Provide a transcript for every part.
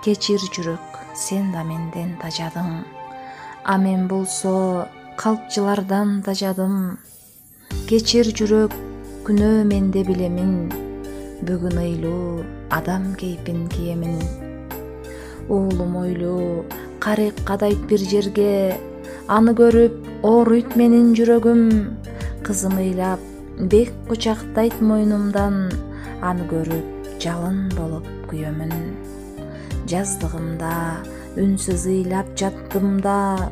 Кечир жүрөк, сен да менден тажадың, а мен болсо калпчылардан тажадым. Кечир жүрөк, күнөө менде билемин, бүгүн ыйлуу адам кейпин киемин. Уулум ойлуу карык кадайт бир жерге, аны көрүп ооруйт менин жүрөгүм. Кызым ыйлап бек кучактайт мойнумдан, аны көрүп жалын болуп күйөмүн. Жаздыгымда үнсүз ыйлап жаттым да,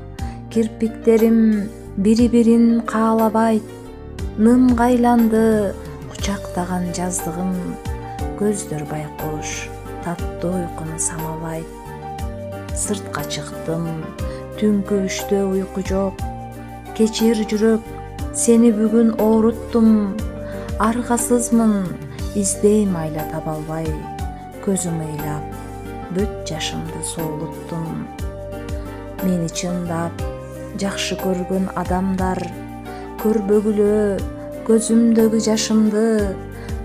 кирпиктерим бири-бирин каалабайт. Нымга айланды кучактаган жаздыгым, көздөр байкош таттуу уйкуну самалайт. Сыртка чыктым, түнкү 3-тө уйку жок. Кечир жүрөк, сени бүгүн ооруттум. Аргасызмын, издейм айла таба албай. Көзүм ыйлап бүт жашымды соолуттум. Мени чындап жакшы көргөн адамдар көрбөгүлө көзүмдөгү жашымды.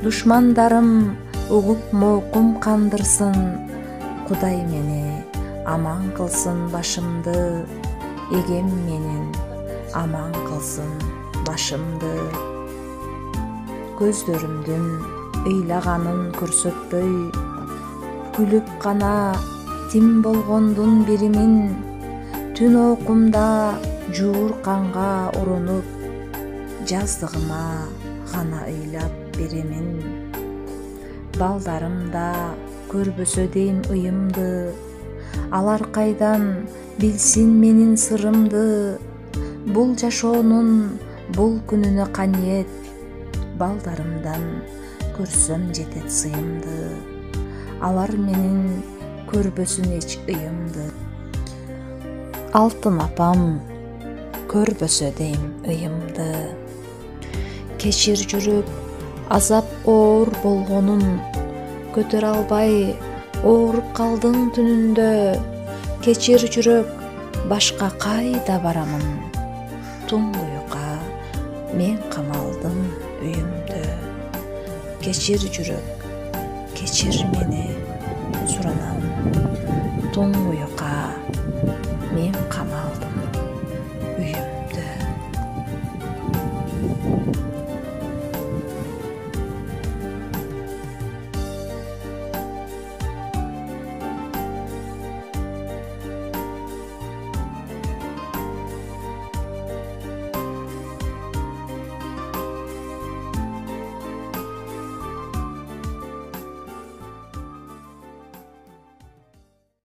Душмандарым угуп моокум кандырсын. Кудай мени аман кылсын башымды. Эгем менин аман кылсын башымды. Көздөрүмдүн ыйлаганын көрсөтпөй, күлүп гана тим болгондун биримин. Түн окумда жуур канга урунуп, жаздыгыма гана ыйлап беремин. Балдарымда көрбөсө дейм ыйымды, алар кайдан билсин менин сырымды. Бул жашоонун бул күнүнө каниет, балдарымдан көрсөм жетет сыйымды. Алар менин көрбөсүн эч ыйымды. Алтын апам көрбөсө дейм ыйымды. Кечир жүрөк, азап оор болгонун көтөрө албай ооруп калдың түнүндө. Кечир жүрөк, башка кайда барамын? Туңгуюкка мен камалдым үйүмдө. Кечир жүрөк, кечир мени суранам. Туңгуюкка мен камалдым.